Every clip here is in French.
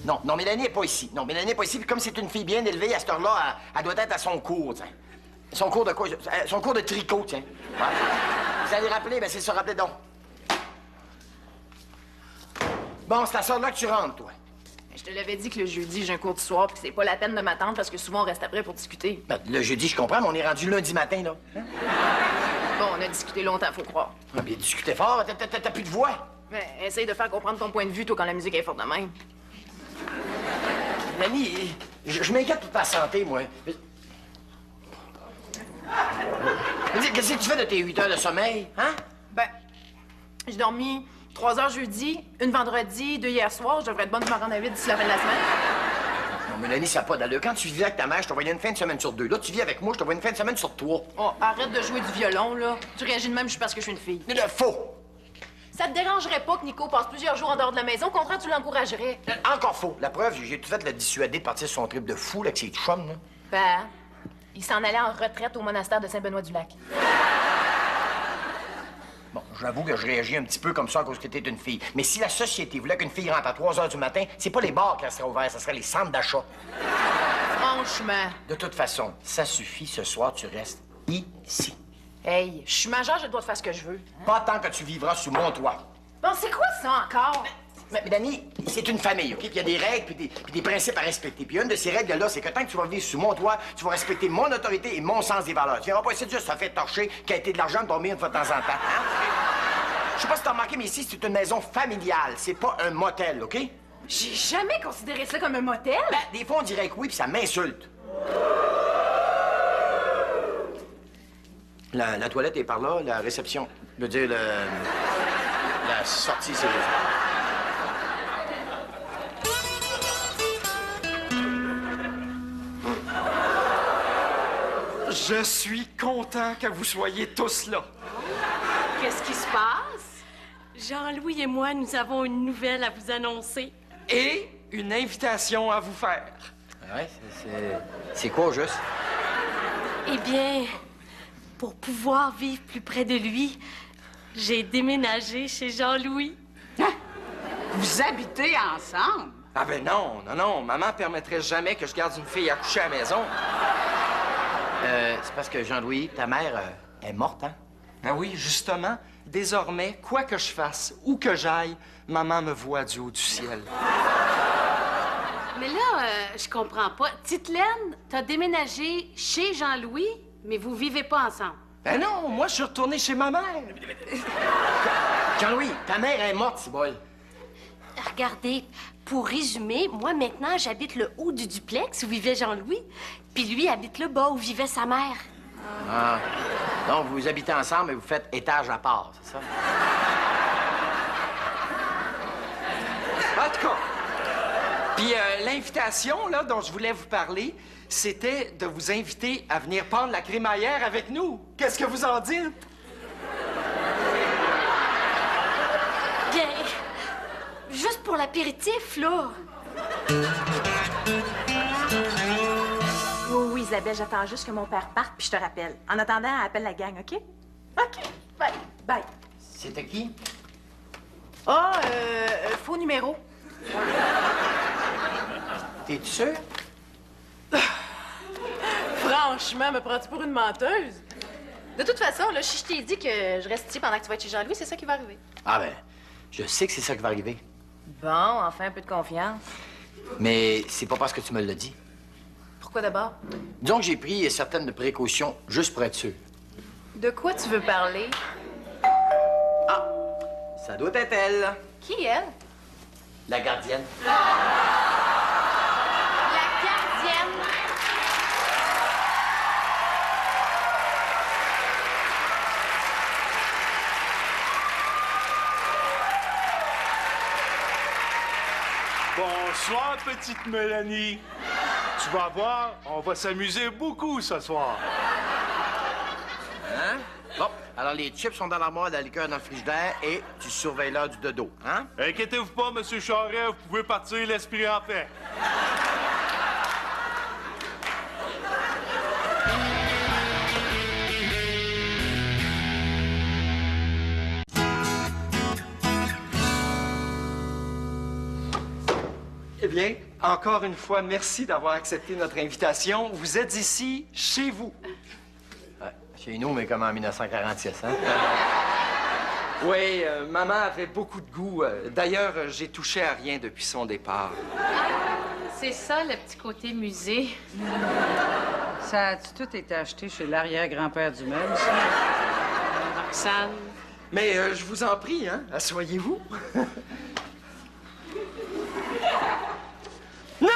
Non, non, Mélanie n'est pas ici. Non, Mélanie n'est pas ici. Puis comme c'est une fille bien élevée, à cette heure-là, elle doit être à son cours, tiens. Son cours de quoi? Son cours de tricot, tiens. Ouais. Vous allez rappeler? Ben c'est ça, rappelez donc. Bon, c'est à ça là que tu rentres, toi. Je te l'avais dit que le jeudi, j'ai un cours du soir, puis que c'est pas la peine de m'attendre parce que souvent, on reste après pour discuter. Ben, le jeudi, je comprends, mais on est rendu lundi matin, là. Hein? Bon, on a discuté longtemps, faut croire. Ah, bien, discutez fort, t'as plus de voix. Mais essaye de faire comprendre ton point de vue, toi, quand la musique est forte de même. Mélanie, je m'inquiète pour ta santé, moi. Qu'est-ce que tu fais de tes 8 heures de sommeil, hein? Ben, j'ai dormi 3 heures jeudi, une vendredi, 2 hier soir. Je devrais être bonne pour m'en rendre à 8 d'ici la fin de la semaine. Non, Mélanie, ça n'a pas d'allure. Quand tu vivais avec ta mère, je te voyais une fin de semaine sur 2. Là, tu vis avec moi, je te vois une fin de semaine sur 3. Oh, arrête de jouer du violon, là. Tu réagis de même juste parce que je suis une fille. C'est de faux. Ça te dérangerait pas que Nico passe plusieurs jours en dehors de la maison? Au contraire, tu l'encouragerais. Encore faux. La preuve, j'ai tout fait le dissuader de partir sur son trip de fou, là, avec ses chums, là. Ben, il s'en allait en retraite au monastère de Saint-Benoît-du-Lac. Bon, j'avoue que je réagis un petit peu comme ça à cause que t'es une fille. Mais si la société voulait qu'une fille rentre à 3 heures du matin, c'est pas les bars qui seraient ouverts, ça serait les centres d'achat. Franchement. De toute façon, ça suffit, ce soir, tu restes ici. Hey, je suis majeure, j'ai le droit de faire ce que je veux. Pas tant que tu vivras sous mon toit. Bon, c'est quoi ça encore? Mais Dani, c'est une famille, OK? Puis il y a des règles puis des principes à respecter. Puis une de ces règles-là, c'est que tant que tu vas vivre sous mon toit, tu vas respecter mon autorité et mon sens des valeurs. Tu viendras pas essayer de juste se faire torcher, qui a été de l'argent de dormir une fois de temps en temps. Hein? Je sais pas si t'as remarqué, mais ici, c'est une maison familiale. C'est pas un motel, OK? J'ai jamais considéré ça comme un motel. Ben, des fois, on dirait que oui, puis ça m'insulte. La toilette est par là, la réception. Je veux dire, la sortie, c'est... Je suis content que vous soyez tous là. Qu'est-ce qui se passe? Jean-Louis et moi, nous avons une nouvelle à vous annoncer. Et une invitation à vous faire. Ouais, c'est quoi, juste? Eh bien, pour pouvoir vivre plus près de lui, j'ai déménagé chez Jean-Louis. Hein? Vous habitez ensemble? Ah ben non, non, non. Maman permettrait jamais que je garde une fille à coucher à la maison. C'est parce que Jean-Louis, ta mère, est morte, hein? Ah oui, justement, désormais, quoi que je fasse, où que j'aille, maman me voit du haut du ciel. Mais là, je comprends pas. Titelaine, t'as déménagé chez Jean-Louis, mais vous vivez pas ensemble. Ben non, moi, je suis retourné chez ma mère. Jean-Louis, ta mère est morte, c'est bol. Regardez, pour résumer, moi, maintenant, j'habite le haut du duplex où vivait Jean-Louis, puis lui habite le bas où vivait sa mère. Ah. Donc, vous habitez ensemble et vous faites étage à part, c'est ça? En tout cas, puis l'invitation, là, dont je voulais vous parler, c'était de vous inviter à venir prendre la crémaillère avec nous. Qu'est-ce que vous en dites? Bien, juste pour l'apéritif, là. Oui, Isabelle, j'attends juste que mon père parte, puis je te rappelle. En attendant, appelle la gang, OK? OK. Bye. Bye. C'était qui? Ah, faux numéro. T'es-tu sûr? Franchement, me prends-tu pour une menteuse? De toute façon, là, si je t'ai dit que je reste ici pendant que tu vas être chez Jean-Louis, c'est ça qui va arriver. Ah ben, je sais que c'est ça qui va arriver. Bon, enfin un peu de confiance. Mais c'est pas parce que tu me l'as dit. Pourquoi d'abord? Disons que j'ai pris certaines précautions juste pour être sûr. De quoi tu veux parler? Ah! Ça doit être elle. Qui, elle? La gardienne. La gardienne. Bonsoir, petite Mélanie. Tu vas voir, on va s'amuser beaucoup ce soir. Hein? Bon, alors les chips sont dans l'armoire, la liqueur dans le frigidaire et tu surveilles l'heure du dodo, hein? Inquiétez-vous pas, Monsieur Charest, vous pouvez partir l'esprit en paix. Eh bien, encore une fois, merci d'avoir accepté notre invitation. Vous êtes ici, chez vous. Ouais, chez nous, mais comme en 1946, hein? Oui, maman avait beaucoup de goût. D'ailleurs, j'ai touché à rien depuis son départ. C'est ça, le petit côté musée. Ça a tout été acheté chez l'arrière-grand-père du meuble, ça? Roxane. Mais je vous en prie, hein, asseyez-vous. Non!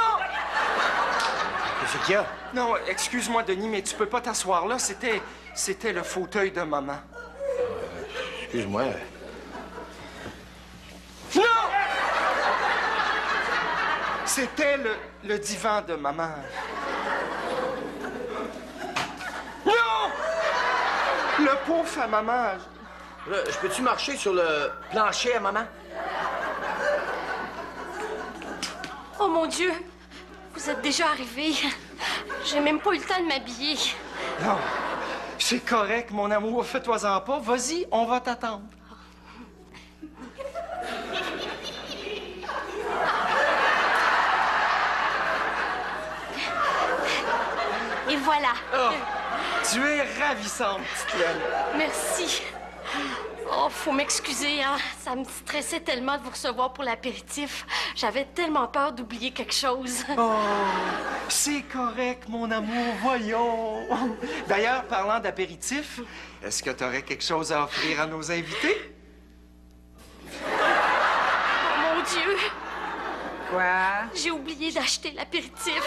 Qu'est-ce qu'il y a? Non, excuse-moi, Denis, mais tu peux pas t'asseoir là. C'était le fauteuil de maman. Excuse-moi. Non! C'était le divan de maman. Non! Le pauvre à maman. Là, je peux-tu marcher sur le plancher à maman? Oh mon Dieu! Vous êtes déjà arrivé. J'ai même pas eu le temps de m'habiller. Non, c'est correct, mon amour. Fais-toi-en pas. Vas-y, on va t'attendre. Et voilà. Oh, tu es ravissante, petite Laine. Merci. Oh, faut m'excuser, hein. Ça me stressait tellement de vous recevoir pour l'apéritif. J'avais tellement peur d'oublier quelque chose. Oh, c'est correct, mon amour. Voyons. D'ailleurs, parlant d'apéritif, est-ce que tu aurais quelque chose à offrir à nos invités? Oh mon Dieu! Quoi? J'ai oublié d'acheter l'apéritif.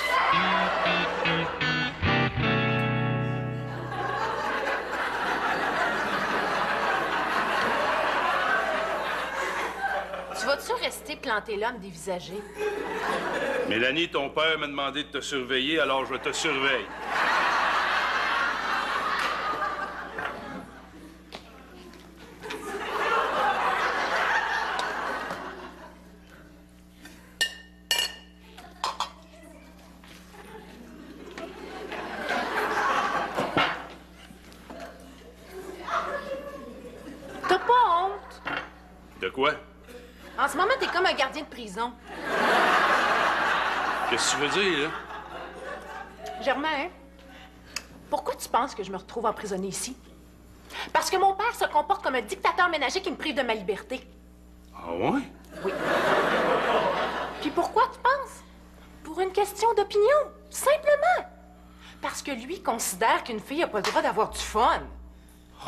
Tu vas-tu rester planté là, me dévisager? Mélanie, ton père m'a demandé de te surveiller, alors je te surveille. T'as pas honte? De quoi? En ce moment, t'es comme un gardien de prison. Qu'est-ce que tu veux dire, là? Germain, pourquoi tu penses que je me retrouve emprisonnée ici? Parce que mon père se comporte comme un dictateur ménager qui me prive de ma liberté. Ah ouais? Puis pourquoi, tu penses? Pour une question d'opinion, simplement. Parce que lui considère qu'une fille n'a pas le droit d'avoir du fun.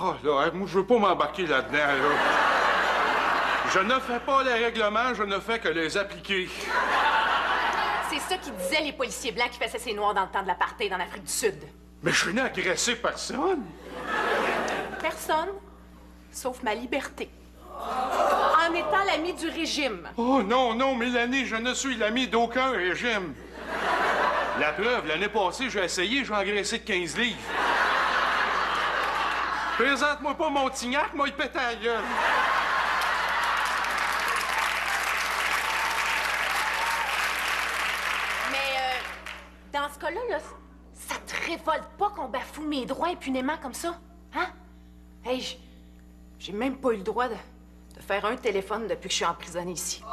Oh là, moi, je veux pas m'embarquer là-dedans, là. Je ne fais pas les règlements, je ne fais que les appliquer. C'est ça qu'ils disaient les policiers blancs qui faisaient ces noirs dans le temps de l'apartheid en Afrique du Sud. Mais je n'ai agressé personne. Personne, sauf ma liberté. En étant l'ami du régime. Oh non, non, Mélanie, je ne suis l'ami d'aucun régime. La preuve, l'année passée, j'ai essayé, j'ai engraissé de 15 livres. Présente-moi pas mon tignac, moi, il pète à la gueule. Mais dans ce cas-là, là, ça te révolte pas qu'on bafoue mes droits impunément comme ça? Hein? Hey, j'ai même pas eu le droit de faire un téléphone depuis que je suis emprisonnée ici.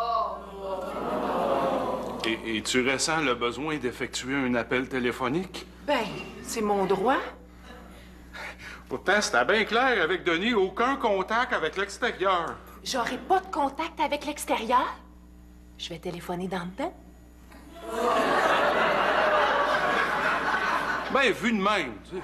Et tu ressens le besoin d'effectuer un appel téléphonique? Ben, c'est mon droit. Pourtant, c'était bien clair avec Denis, aucun contact avec l'extérieur. J'aurai pas de contact avec l'extérieur. Je vais téléphoner dans le temps. Ben, vu de même, tu sais.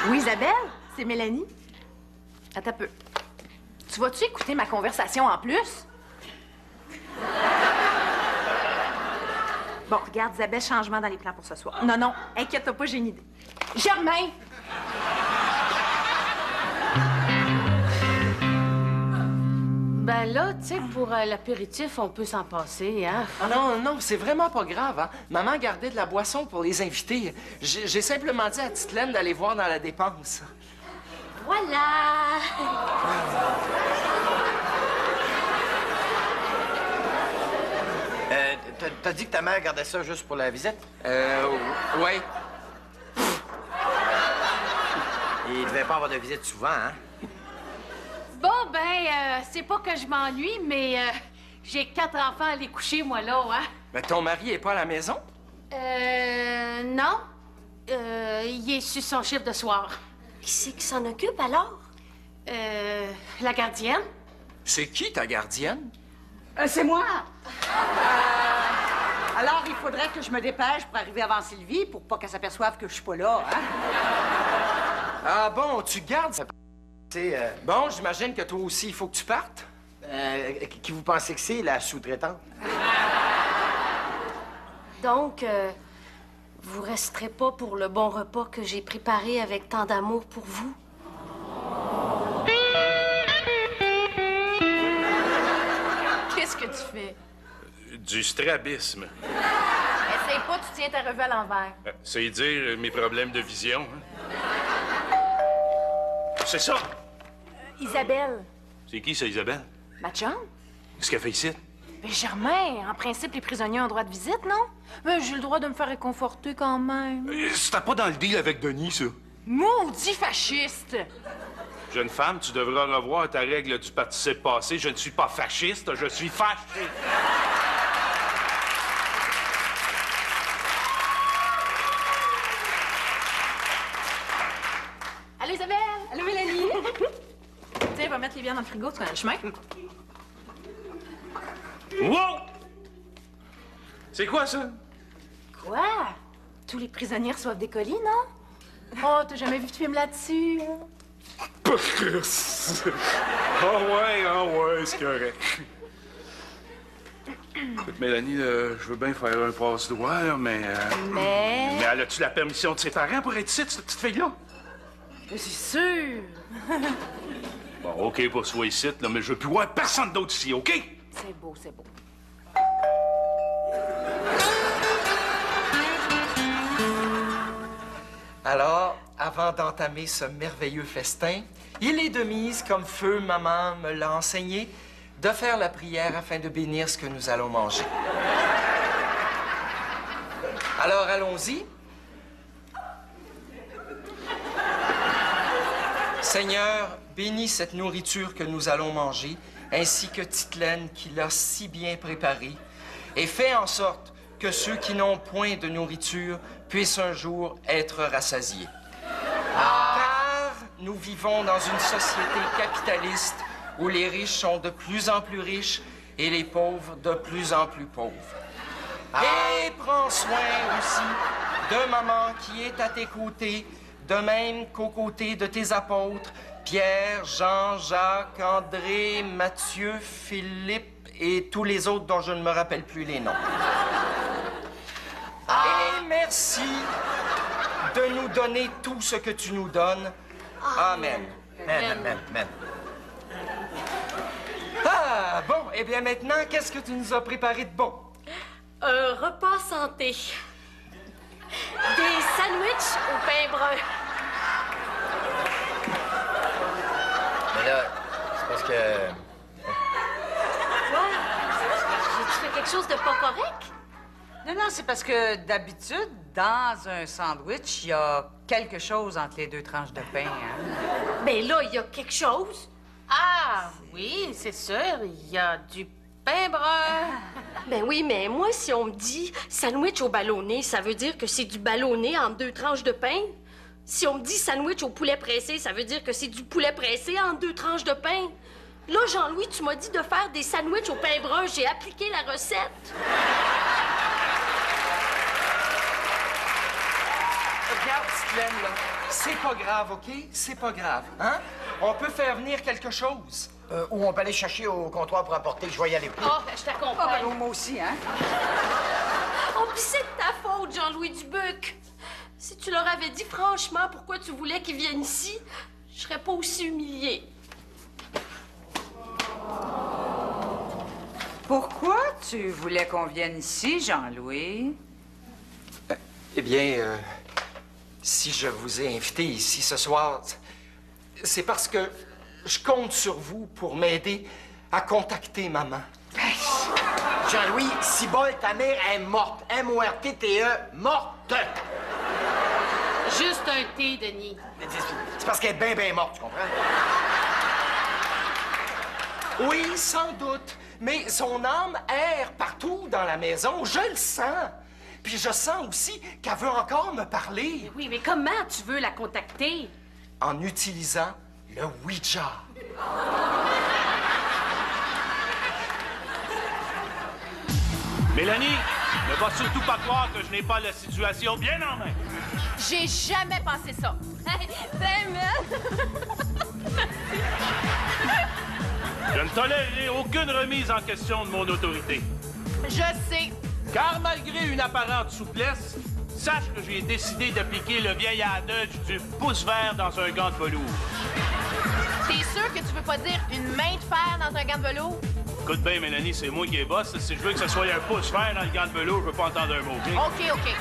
Oui, Isabelle, c'est Mélanie. Attends un peu. Tu vas-tu écouter ma conversation en plus? Bon, regarde, Isabelle, changement dans les plans pour ce soir. Non, non, inquiète-toi pas, j'ai une idée. Germain! Ben là, tu sais, pour l'apéritif, on peut s'en passer, hein? Ah non, non, c'est vraiment pas grave, hein? Maman gardait de la boisson pour les invités. J'ai simplement dit à Tite Laine d'aller voir dans la dépense. Voilà! T'as dit que ta mère gardait ça juste pour la visite? Ouais. Il devait pas avoir de visite souvent, hein? Bon, ben, c'est pas que je m'ennuie, mais j'ai 4 enfants à aller coucher, moi, là, hein? Mais ton mari est pas à la maison? Non. Il est sur son chiffre de soir. Qui c'est qui s'en occupe, alors? La gardienne. C'est qui, ta gardienne? C'est moi! Alors, il faudrait que je me dépêche pour arriver avant Sylvie pour pas qu'elle s'aperçoive que je suis pas là, hein? Ah bon, tu gardes ça? C'est, Bon, j'imagine que toi aussi, il faut que tu partes. qui vous pensez que c'est, la sous-traitante? Donc, vous resterez pas pour le bon repas que j'ai préparé avec tant d'amour pour vous? Qu'est-ce que tu fais? Du strabisme. Essaye pas, tu tiens ta revue à l'envers. C'est dire mes problèmes de vision. Hein? C'est ça! Isabelle, C'est qui, ça, Isabelle? ma chum? Qu'est-ce qu'elle fait ici? Ben, Germain, en principe, les prisonniers ont droit de visite, non? Ben, j'ai le droit de me faire réconforter quand même. C'était pas dans le deal avec Denis, ça. Maudit fasciste! Jeune femme, tu devras revoir ta règle du participe passé. Je ne suis pas fasciste, je suis fâché. Allô, Isabelle? Allô, Mélanie? Tiens, va mettre les bières dans le frigo, tu connais le chemin? Wow! C'est quoi, ça? Quoi? Tous les prisonniers reçoivent des colis, non? Oh, t'as jamais vu de film là-dessus? Ah ouais, c'est correct. Écoute, Mélanie, je veux bien faire un passe-doigt, là, mais... Mais... Mais as-tu la permission de ses parents pour être ici, cette petite fille-là? Je suis sûre! Bon, OK pour soit ici, là, mais je veux plus voir personne d'autre ici, OK? C'est beau, c'est beau. Alors, avant d'entamer ce merveilleux festin, il est de mise, comme feu maman me l'a enseigné, de faire la prière afin de bénir ce que nous allons manger. Alors, allons-y. Seigneur, bénis cette nourriture que nous allons manger, ainsi que Titelaine qui l'a si bien préparée, et fais en sorte que ceux qui n'ont point de nourriture puissent un jour être rassasiés. Car nous vivons dans une société capitaliste où les riches sont de plus en plus riches et les pauvres de plus en plus pauvres. Et prends soin aussi de maman qui est à tes côtés, de même qu'aux côtés de tes apôtres, Pierre, Jean, Jacques, André, Matthieu, Philippe et tous les autres dont je ne me rappelle plus les noms. Et merci de nous donner tout ce que tu nous donnes. Amen. Amen. Ah, bon, eh bien maintenant, qu'est-ce que tu nous as préparé de bon? Un repas santé. Des sandwichs au pain brun. Mais là, c'est parce que... Quoi? J'ai-tu fait quelque chose de pas correct? Non, c'est parce que d'habitude, dans un sandwich, il y a quelque chose entre les deux tranches de pain, hein? Ben là, il y a quelque chose. Ah, oui, c'est sûr, il y a du pain brun. Ben oui, mais moi, si on me dit sandwich au ballonné, ça veut dire que c'est du ballonné en 2 tranches de pain. Si on me dit sandwich au poulet pressé, ça veut dire que c'est du poulet pressé en 2 tranches de pain. Là, Jean-Louis, tu m'as dit de faire des sandwichs au pain brun. J'ai appliqué la recette. Regarde, Titelaine, là. C'est pas grave, OK? C'est pas grave, hein? On peut faire venir quelque chose. Ou on peut aller chercher au comptoir pour apporter, je vais y aller. Oh, ben, je t'accompagne. Moi aussi, hein? Oh, pis c'est de ta faute, Jean-Louis Dubuc. Si tu leur avais dit franchement pourquoi tu voulais qu'ils viennent ici, je serais pas aussi humiliée. Pourquoi tu voulais qu'on vienne ici, Jean-Louis? Eh bien, si je vous ai invité ici ce soir, c'est parce que je compte sur vous pour m'aider à contacter maman. Jean-Louis, Cibole, ta mère est morte. M-O-R-T-T-E, morte. Juste un thé, Denis. C'est parce qu'elle est bien morte, tu comprends? Oui, sans doute. Mais son âme erre partout dans la maison. Je le sens. Puis je sens aussi qu'elle veut encore me parler. Oui, mais comment tu veux la contacter? En utilisant le Ouija. Mélanie, ne va surtout pas croire que je n'ai pas la situation bien en main. J'ai jamais pensé ça. Je ne tolérerai aucune remise en question de mon autorité. Je sais. Car malgré une apparente souplesse, sache que j'ai décidé d'appliquer le vieil adage du pouce vert dans un gant de velours. T'es sûr que tu veux pas dire une main de fer dans un gant de velours? Écoute bien, Mélanie, c'est moi qui est boss. Si je veux que ce soit un pouce vert dans le gant de velours, je veux pas entendre un mot, OK? OK.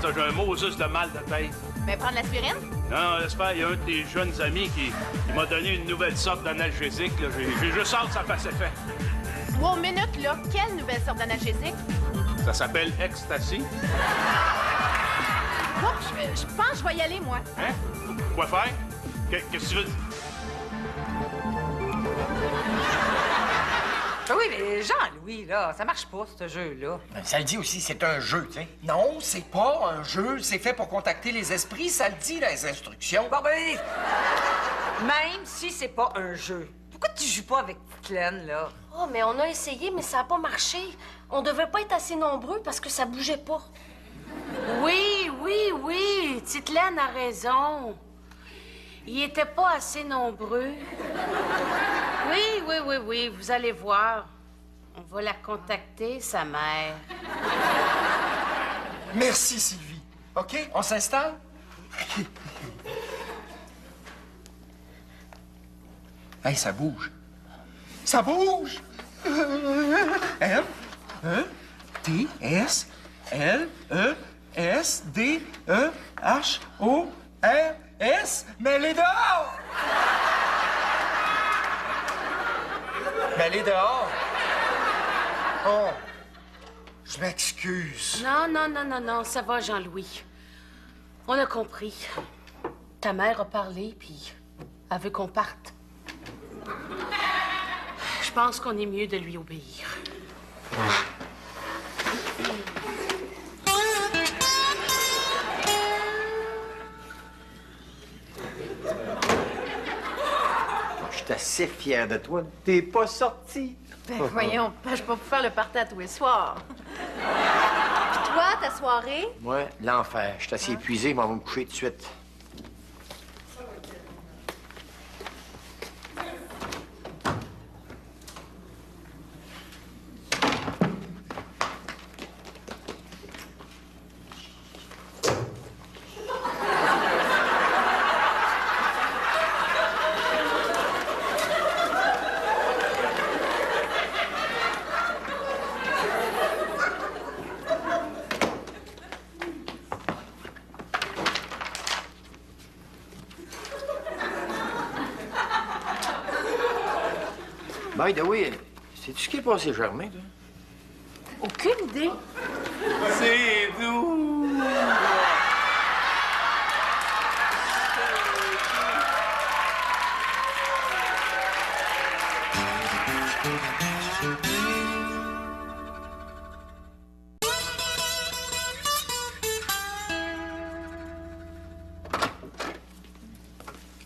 Ça, j'ai un mot juste de mal de tête. Mais prendre l'aspirine? Non, laisse faire, il y a un de tes jeunes amis qui m'a donné une nouvelle sorte d'analgésique. Là. J'ai juste hâte que ça fasse effet. Wow, minute, là. Quelle nouvelle sorte d'analgésique? Ça s'appelle Ecstasy. Oh, je pense que je vais y aller, moi. Hein? Quoi faire? Qu'est-ce que tu veux? Oui, mais Jean-Louis, là, ça marche pas, ce jeu-là. Ça le dit aussi, c'est un jeu, tu sais. Non, c'est pas un jeu. C'est fait pour contacter les esprits. Ça le dit dans les instructions. Bon, ben, même si c'est pas un jeu, pourquoi tu joues pas avec Glenn, là? Oh, mais on a essayé, mais ça n'a pas marché. On devait pas être assez nombreux parce que ça bougeait pas. Oui. Titelaine a raison. Ils étaient pas assez nombreux. Oui, vous allez voir. On va la contacter, sa mère. Merci, Sylvie. OK? On s'installe? Hey, ça bouge. Ça bouge! M, E, T, S, L, E, S, D, E, H, O, R, S, mais elle est dehors! Mais elle est dehors. Oh, je m'excuse. Non, ça va, Jean-Louis. On a compris. Ta mère a parlé, puis elle veut qu'on parte. Je pense qu'on est mieux de lui obéir. Je suis assez fier de toi. T'es pas sorti. Ben voyons, je peux pas faire le party à tous les soirs. Puis toi, ta soirée? Moi, l'enfer. Je suis assez épuisé, mais on va me coucher tout de suite. By the way, sais-tu ce qui est passé, Germain, toi? Aucune idée. C'est doux!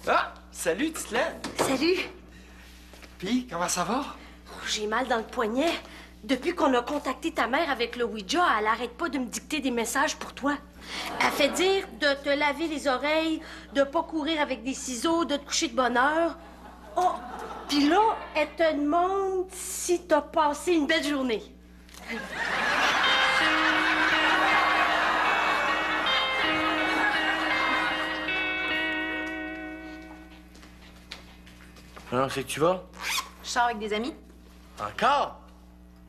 Ah, salut, Titelaine. Salut. Puis, comment ça va? J'ai mal dans le poignet. Depuis qu'on a contacté ta mère avec le Ouija, elle arrête pas de me dicter des messages pour toi. Elle fait dire de te laver les oreilles, de pas courir avec des ciseaux, de te coucher de bonne heure. Oh, puis là, elle te demande si t'as passé une belle journée. Alors, c'est que tu vas? Je sors avec des amis. Encore?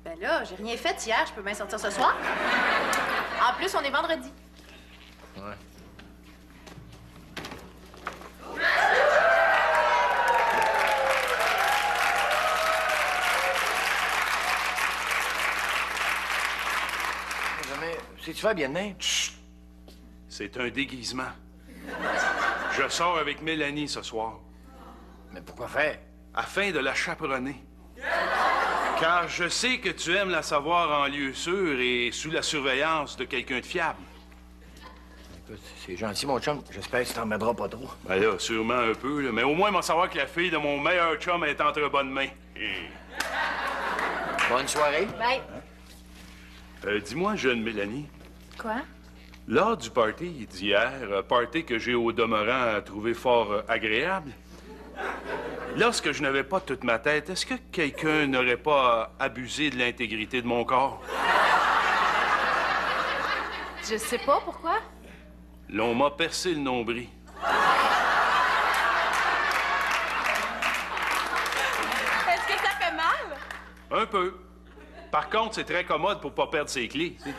Ben là, j'ai rien fait hier, je peux bien sortir ce soir. En plus, on est vendredi. Ouais. Germain, sais-tu faire bien de même? C'est C'est un déguisement. Je sors avec Mélanie ce soir. Mais pourquoi faire? Afin de la chaperonner. Car je sais que tu aimes la savoir en lieu sûr et sous la surveillance de quelqu'un de fiable. Écoute, c'est gentil, mon chum. J'espère que tu t'en mettras pas trop. Ben là, sûrement un peu, là, mais au moins m'en savoir que la fille de mon meilleur chum est entre bonnes mains. Bonne soirée. Bye. Dis-moi, jeune Mélanie, Quoi? lors du party d'hier, party que j'ai au demeurant trouvé fort agréable, lorsque je n'avais pas toute ma tête, est-ce que quelqu'un n'aurait pas abusé de l'intégrité de mon corps? Je sais pas pourquoi. L'on m'a percé le nombril. Est-ce que ça fait mal? Un peu. Par contre, c'est très commode pour pas perdre ses clés. Tu sais.